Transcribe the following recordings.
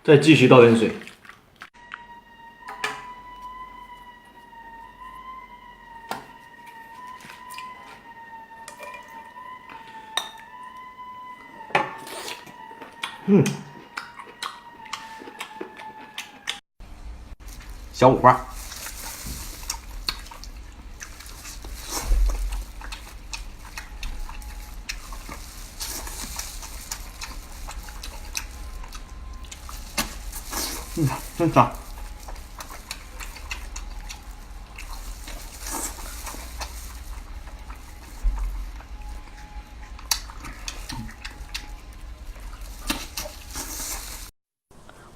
再继续倒点水。小五花。真香。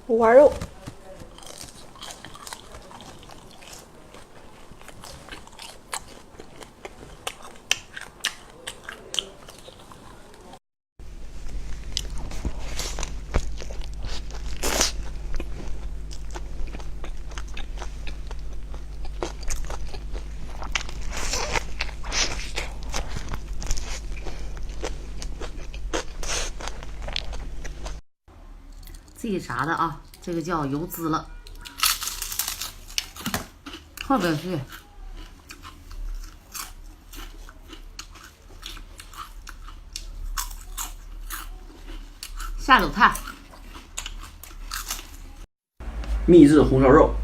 五花肉，自己炸的啊，这个叫油滋了，特别脆。下酒菜，秘制红烧肉。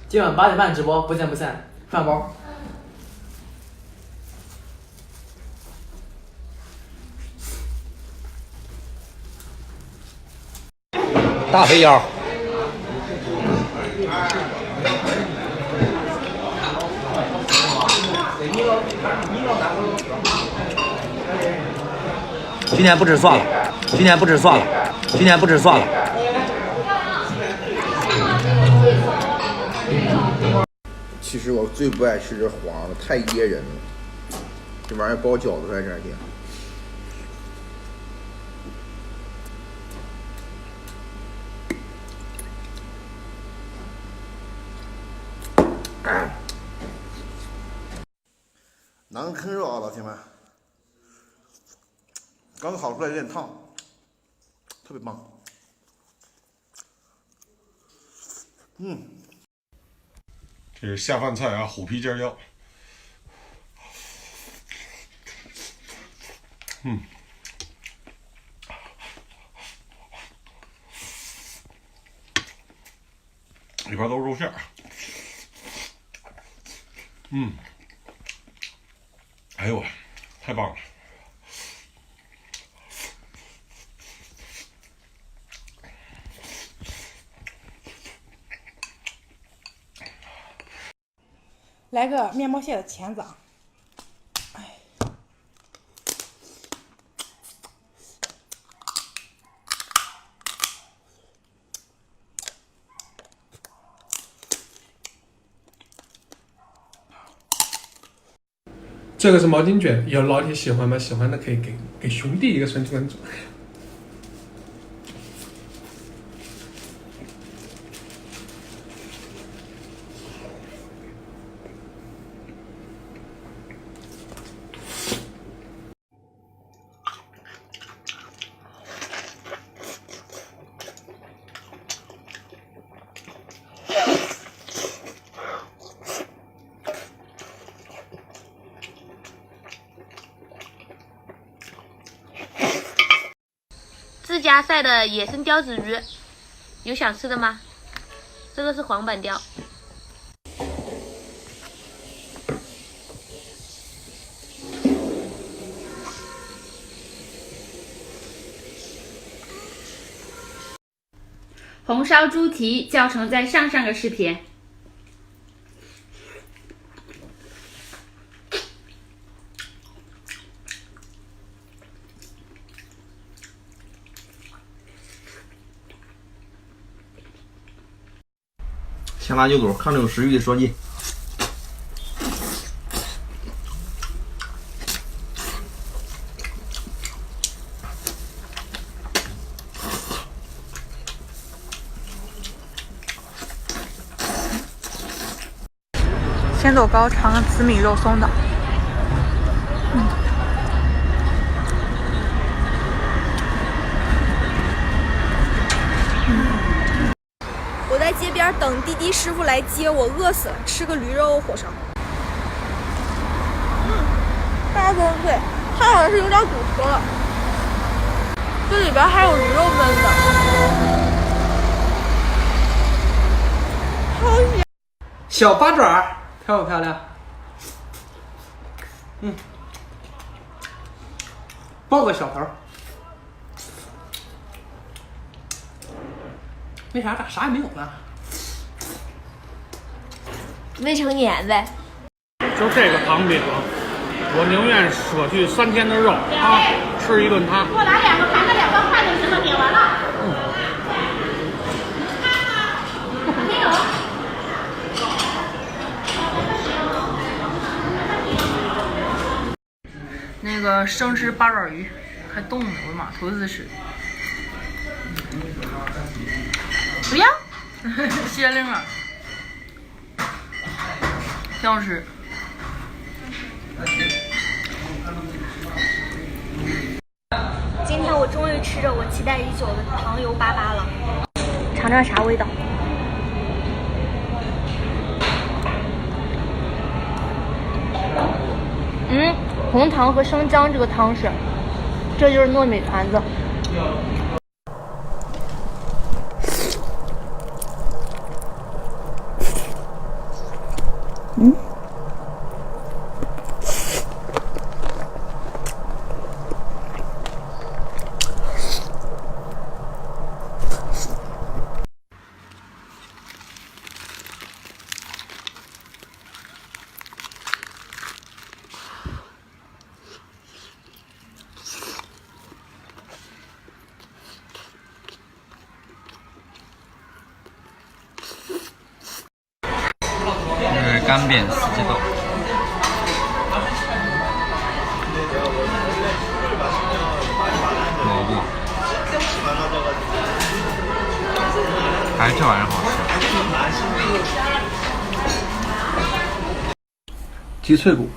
今晚8点半直播，不见不散，饭包。大肥腰。今天不吃蒜了，今天不吃蒜了，今天不吃蒜了。其实我最不爱吃这黄的，太噎人了。这玩意儿包饺子来着，天。难啃肉啊，老铁们！刚烤出来有点烫，特别棒。这是下饭菜啊，虎皮尖椒。里边都是肉馅儿。哎呦，太棒了！来个面包蟹的钳子啊！哎，这个是毛巾卷，有老铁喜欢吗？喜欢的可以给兄弟一个关注。自家晒的野生鲷子鱼，有想吃的吗？这个是黄板鲷。红烧猪蹄教程在上个视频。香辣牛肚，抗六食欲说剂。鲜豆糕尝紫米肉松的。我在街边等滴滴师傅来接我，饿死了，吃个驴肉火烧。大根脆，它好像是有点骨头了，这里边还有驴肉焖的，好香。小八爪漂不漂亮？抱个小头。为啥咋啥也没有呢？未成年呗。就这个糖饼，我宁愿舍去3天的肉啊，吃一顿它。给我拿2个盘子2个筷就行了，点完了。没有。那个生吃八爪鱼，还冻呢，我的妈，头一次吃。不要，鲜灵啊，挺好吃。今天我终于吃着我期待已久的糖油粑粑了，尝尝啥味道？红糖和生姜这个汤匙，这就是糯米团子。这是干煸四季豆。蘑菇，还是这玩意儿好吃。鸡脆骨，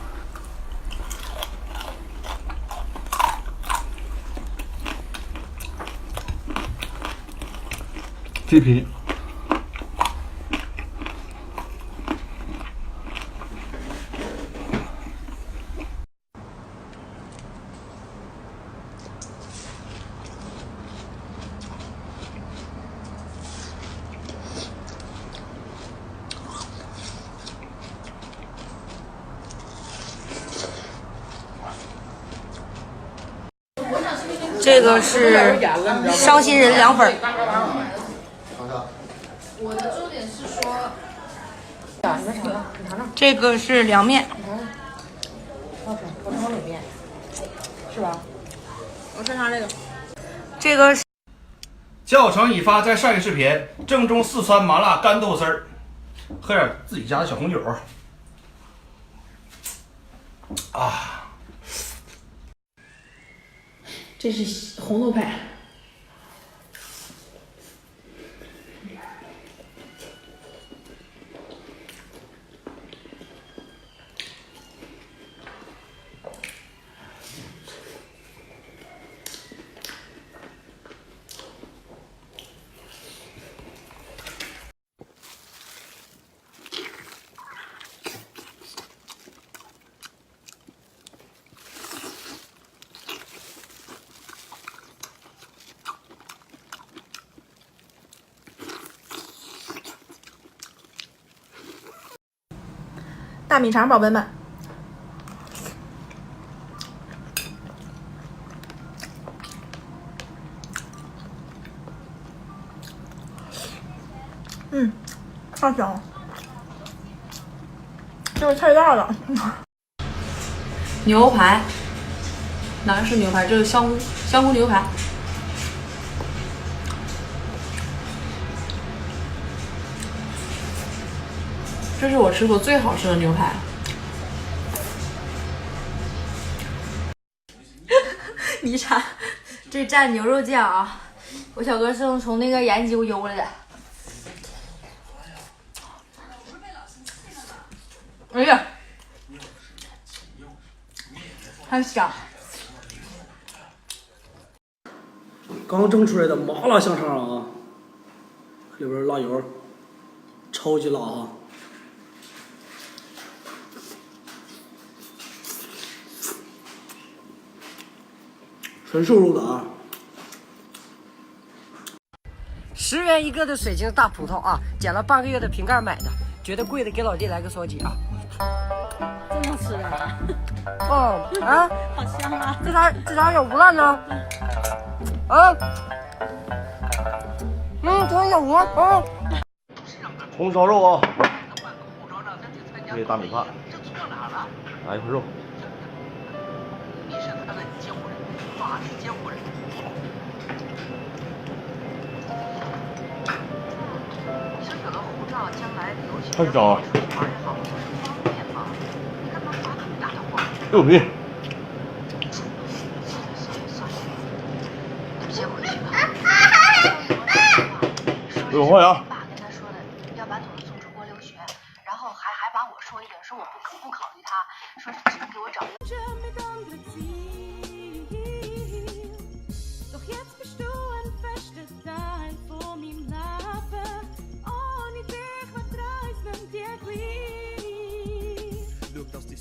鸡皮，这个是伤心人凉粉。我的重点是说，这个是凉面。我尝冷面，是吧？我先尝这个。这个是教程已发，在上一视频正宗四川麻辣干豆丝儿，喝点自己家的小红酒啊。这是红豆派。大米肠，宝贝们。太香了，这是菜大的。牛排，哪个是牛排？这是香菇牛排。这是我吃过最好吃的牛排。迷产，这蘸牛肉酱啊！我小哥是从那个延吉给我邮来的。哎呀，很香。刚蒸出来的麻辣香肠啊，里边辣油，超级辣啊！纯瘦肉的啊。10元一个的水晶大葡萄啊，捡了半个月的瓶盖买的，觉得贵的给老弟来个双击啊。这能吃的？哦啊，好香啊！这啥小无烂呢？啊，这小无啊。红烧肉啊，这大米饭，来一块肉。太香了，肉皮。有花羊。爸跟他说的，要把朵朵送出国留学，然后还把我说一顿，说我不考虑他，说只能给我找一个。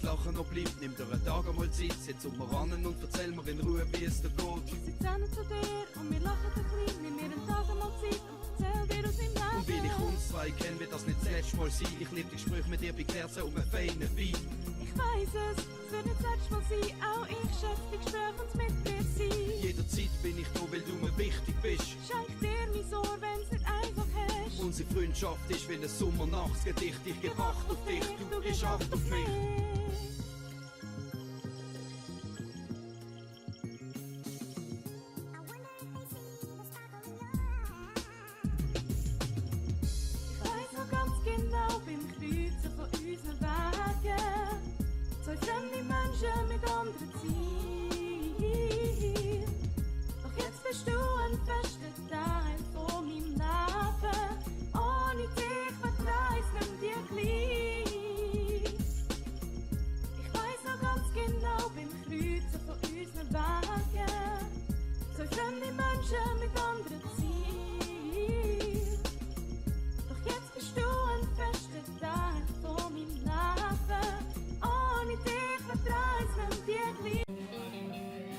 Lachen noch bleibt, nimm dir einen Tag einmal Zeit, setz um ran und erzähl mir in Ruhe, wie es dir geht. Ich sitze zu dir und wir lachen ein bisschen, nimm mir einen Tag einmal Zeit und erzähl dir aus meinem Leben. Und weil ich uns zwei kenne, wird das nicht das letzte Mal sein. Ich liebe die Gespräche mit dir bei Kerzen und einem feinen Wein. Ich weiss es wird nicht das letzte Mal sein, auch ich schätze die Gespräche und mit dir sein. Jederzeit bin ich da, weil du mir wichtig bist. Schenk dir mein Ohr, wenn's nicht einfach hast. Unsere Freundschaft ist wie ein Sommernachtsgedicht, ich geb Acht auf dich, du gibst Acht auf mich.